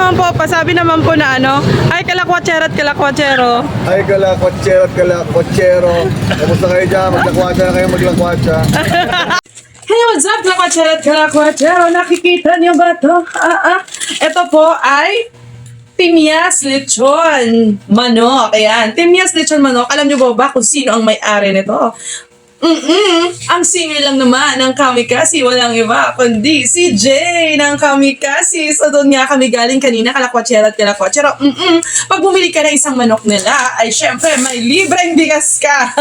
naman po, pasabi naman po na ano, ay kalakwatsero at kalakwatsero. Ay, kalakwatsero at kalakwatsero. Kamusta kayo dyan? Maglakwatsa na kayo, maglakwatsa. Hey, what's up, kalakwatsero at kalakwatsero? Nakikita niyo ba ito? Ito po ay Timyas Lechon Manok. Ayan, Timyas Lechon Manok. Alam niyo ba kung sino ang may-ari nito? Ang singer lang naman ng Kamikasi, walang iba, kundi si Jay ng Kamikasi. So doon nga kami galing kanina, kalakwatsero at kalakwatsero. Pag bumili ka ng isang manok nila, ay syempre may libreng bigas ka.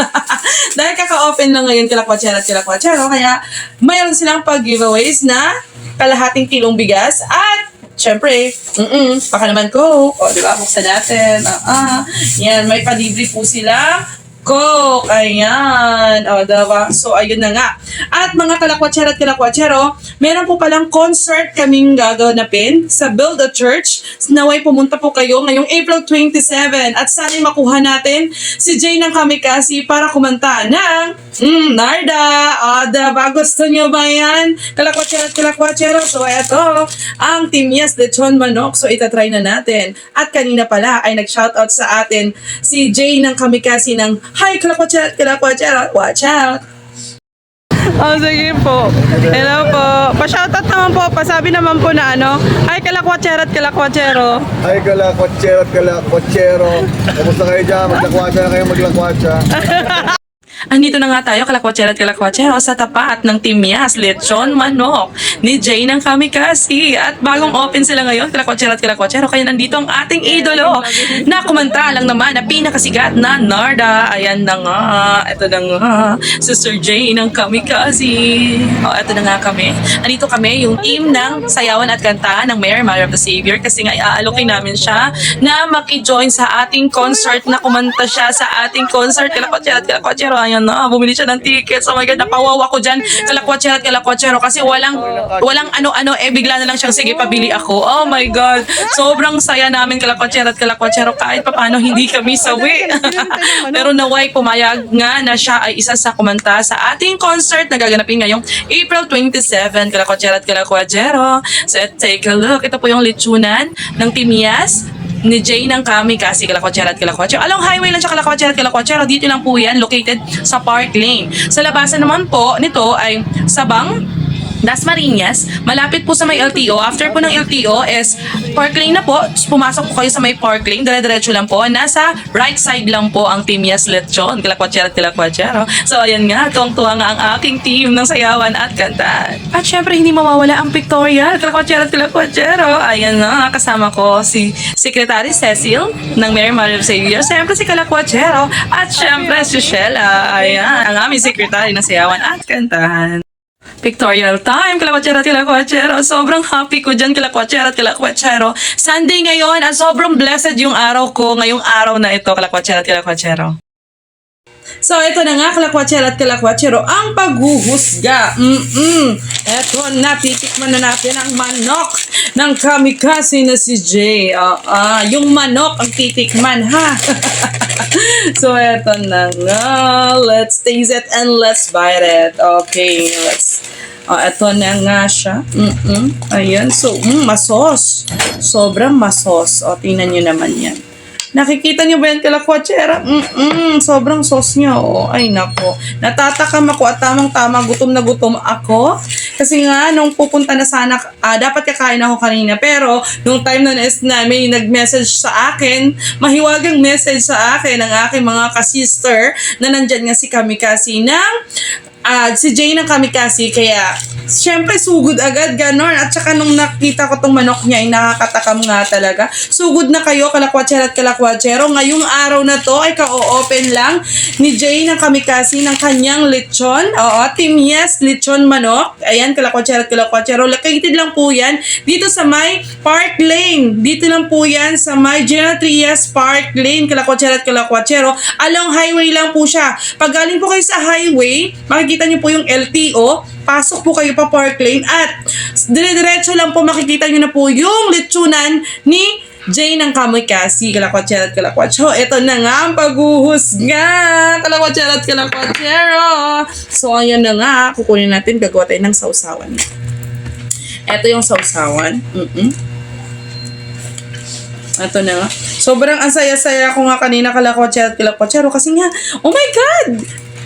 Dahil kaka-open lang ngayon kalakwatsero at kalakwatsero, kaya mayroon silang pag-giveaways na kalahating kilong bigas at siyempre, baka naman ko. O, diba? Buksan natin. Yan, may palibre po sila. Coke, ayan. O, diba? So, ayun na nga. At mga kalakwatsero at kalakwatsero, meron po palang concert kaming gaganapin sa Build a Church. Naway pumunta po kayo ngayong April 27 at sana'y makuha natin si Jay ng Kamikasi para kumanta ng Narda. O, diba? Gusto nyo ba yan? Kalakwatsero at kalakwatsero. So, eto, ang Timyas Lechon Manok. So, itatry na natin. At kanina pala ay nag-shoutout sa atin si Jay ng Kamikasi ng Hi, kalakwatsero at kalakwatsero. Watch out! Oh, sige po. Hello po. Pa-shoutout naman po. Pasabi naman po na ano, ay kalakwatsero at kalakwatsero. Ay, kalakwatsero at kalakwatsero. Kamusta kayo dyan? Maglakwatsa na kayo, maglakwatsa. Andito na nga tayo, kalakwatsero at kalakwatsero, sa tapat ng Timyas Lechon Manok ni Jay ng Kamikasi. At bagong open sila ngayon, kalakwatsero at kalakwatsero. Kaya nandito ang ating idolo na kumanta lang naman na pinakasigat na Narda. Ayan na nga. Ito na nga. Si Sir Jay ng Kamikasi. O, ito na nga kami. Andito kami, yung team ng sayawan at kanta ng Mayor, Mother of the Savior. Kasi nga, iaalokin namin siya na makijoin sa ating concert, na kumanta siya sa ating concert. Kalakwatsero at kalakwatsero. Ayan na, bumili siya ng tickets. Oh my God, napawawa ko dyan. Kalakwatsero at kalakwatsero. Kasi walang ano-ano, bigla na lang siyang, sige, pabili ako. Oh my God. Sobrang saya namin, kalakwatsero at kalakwatsero. Kahit paano, hindi kami sawi. Pero naway, pumayag nga na siya ay isa sa kumanta sa ating concert na gaganapin ngayong April 27. Kalakwatsero at kalakwatsero. So, take a look. Ito po yung lechonan ng Timyas ni Jay ng Kamikasi, kalakwatsero at kalakwatsero. Along highway lang siya, kalakwatsero at kalakwatsero. Dito lang po yan, located sa Park Lane. Sa labasan naman po nito ay Sabang Dasmariñas, malapit po sa may LTO. After po ng LTO is Park Lane na po. Pumasok po kayo sa may Park Lane. Dire-diretso lang po. Nasa right side lang po ang Timyas Lechon, kalakwatsero at kalakwatsero. So, ayan nga. Tuwang-tuwa nga ang aking team ng sayawan at kantaan. At syempre, hindi mawawala ang pictorial, kalakwatsero at kalakwatsero. Ayan na. Kasama ko si Secretary Cecil ng Mayor Mother of the Savior. Syempre, si kalakwatsero. At syempre, si Sheila. Ayan. Ang aming secretary ng sayawan at kantahan. Pictorial time, kalakwatsero at kalakwatsero. Sobrang happy ko dyan, kalakwatsero at kalakwatsero. Sunday ngayon at sobrang blessed yung araw ko ngayong araw na ito, kalakwatsero at kalakwatsero. So, ito na nga, kalakwatsero at kalakwatsero, ang paghuhusga. Ito na, titikman na natin ang manok ng Kamikasi na si Jay. Yung manok ang titikman, ha? So, ito na nga. Let's taste it and let's bite it. Okay, let's... ito na nga siya. Ayan. So, masos. Sobrang masos. Tingnan nyo naman yan. Nakikita niyo ba yan, kalakwatsero? Sobrang sauce niya. Ay, nako. Natatakam ako at tamang-tama, gutom na gutom ako. Kasi nga, nung pupunta na sana, dapat kakain ako kanina. Pero, nung time na may nag-message sa akin, mahiwagang message sa akin ng aking mga kasister na nandyan nga si Kamikasi ng si Jay ng Kamikasi, kaya syempre sugod agad, ganon. At saka nung nakita ko tong manok niya ay nakakatakam nga talaga. Sugod na kayo, kalakwatsero at kalakwatsero. Ngayong araw na to ay ka-open lang ni Jay ng Kamikasi ng kanyang lechon. Timyas Lechon Manok. Ayan, kalakwatsero at kalakwatsero. Located lang po yan dito sa may Park Lane. Dito lang po yan sa may General Trias Park Lane, kalakwatsero at kalakwatsero. Along highway lang po siya. Pag galing po kayo sa highway, makikita niyo po yung LTO, pasok po kayo pa Park Lane at dire-diretso lang po makikita niyo na po yung lechonan ni Jay ng Kamikasi, kalakwatsero at kalakwatsero. Ito na nga ang paghuhusga, kalakwatsero at kalakwatsero. So, ayan na nga, kukunin natin, gagawa tayo ng sausawan. Ito yung sausawan. Ito na nga. Sobrang ang saya-saya ko nga kanina kalakwatsero at kalakwatsero kasi nga, oh my God!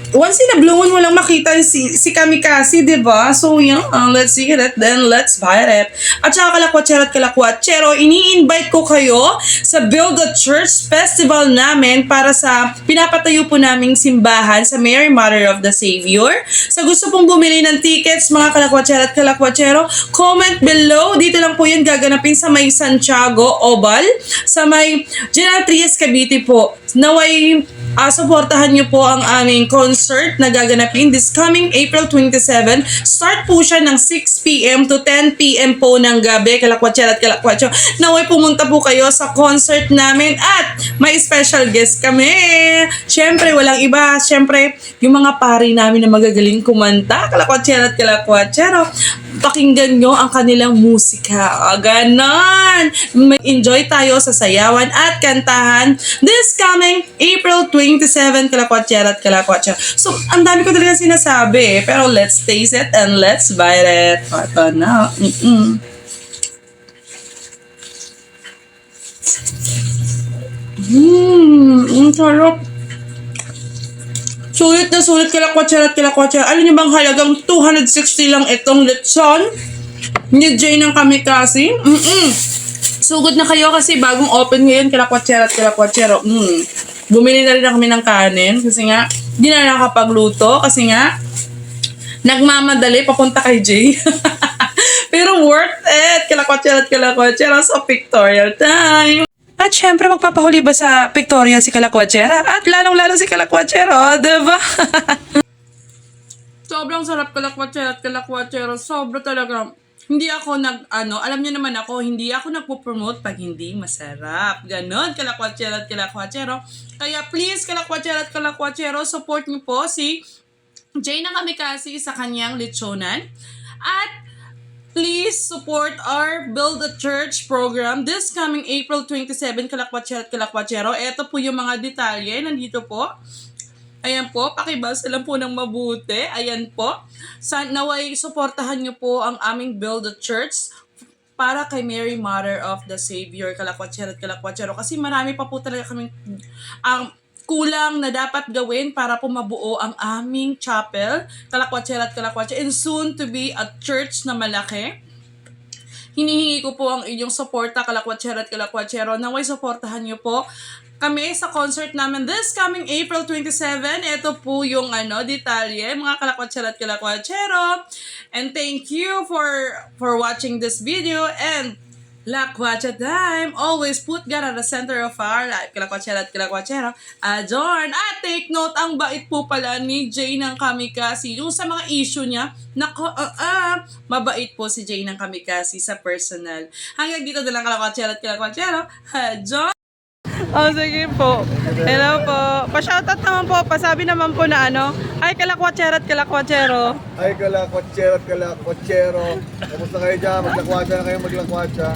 Once in a blue moon mo lang makita si Kamikasi, di ba? So, let's see it, then let's buy it. At saka kalakwatsero at kalakwatsero, ini-invite ko kayo sa Build a Church Festival namin para sa pinapatayo po naming simbahan sa Mary Mother of the Savior. Sa gusto pong bumili ng tickets, mga kalakwatsero at kalakwatsero, comment below. Dito lang po yan gaganapin sa may Santiago Oval, sa may General Trias Cavite po. Naway supportahan niyo po ang aming concert na gaganapin this coming April 27. Start po siya ng 6 p.m. to 10 p.m. po ng gabi. Kalakwatsero at kalakwatsero. Naway pumunta po kayo sa concert namin at may special guest kami. Siyempre, walang iba. Siyempre, yung mga pari namin na magagaling kumanta. Kalakwatsero at kalakwatsero. Pakinggan nyo ang kanilang musika. Ganon! May enjoy tayo sa sayawan at kantahan this coming April 27, kalakwatsero at kalakwatsero. So, ang dami ko talaga sinasabi, pero let's taste it and let's bite it. Ito na. Ang sarap. Sulit na sulit kalakwatsero at kalakwatsero. Alam niyo bang halagang 260 lang itong lechon ni Jay ng Kamikasi? Sugod na kayo kasi bagong open ngayon kalakwatsero at kalakwatsero. Bumili na rin kami ng kanin kasi nga di na nakakapagluto kasi nga nagmamadali papunta kay Jay. Pero worth it! Kalakwatsero at kalakwatsero sa pictorial time. At syempre, magpapahuli ba sa pictorial si Kalakwatsera? At lalong-lalo si Kalakwatsero, diba? Sobrang sarap kalakwatsero at kalakwatsero. Sobra talaga. Hindi ako alam niyo naman ako, hindi ako nagpo-promote pag hindi masarap. Ganon, kalakwatsero at kalakwatsero. Kaya please, kalakwatsero at kalakwatsero, support niyo po si Jay ng Kamikasi sa kanyang lechonan. At please support our Build a Church program this coming April 27, kalakwatsero at kalakwatsero. Ito po yung mga detalye. Nandito po. Ayan po, pakibasa lang po ng mabuti. Ayan po. Naway, suportahan nyo po ang aming Build a Church para kay Mary Mother of the Savior, kalakwatsero at kalakwatsero. Kasi marami pa po talaga kaming kulang na dapat gawin para po mabuo ang aming chapel, kalakwatsero at kalakwatsero, and soon to be a church na malaki. Hinihingi ko po ang inyong suporta, kalakwatsero at kalakwatsero. Naway, suportahan nyo po kami sa concert namin this coming April 27. Ito po yung detalye, mga kalakwatsero at kalakwatsero. And thank you for watching this video, and Lakwatsa time! Always put God at the center of our life. Kalakwatsero at kalakwatsero. Adorn! At take note, ang bait po pala ni Jay ng Kamikasi. Yung sa mga issue niya, mabait po si Jay ng Kamikasi sa personal. Hanggang dito na lang kalakwatsero at kalakwatsero. Adorn! Sige po. Hello po. Pa-shoutout naman po. Pasabi naman po na ay kalakwatsero at kalakwatsero. Ay, kalakwatsero at kalakwatsero. Kamusta kayo dyan? Maglakwatsa na kayo maglakwatsa.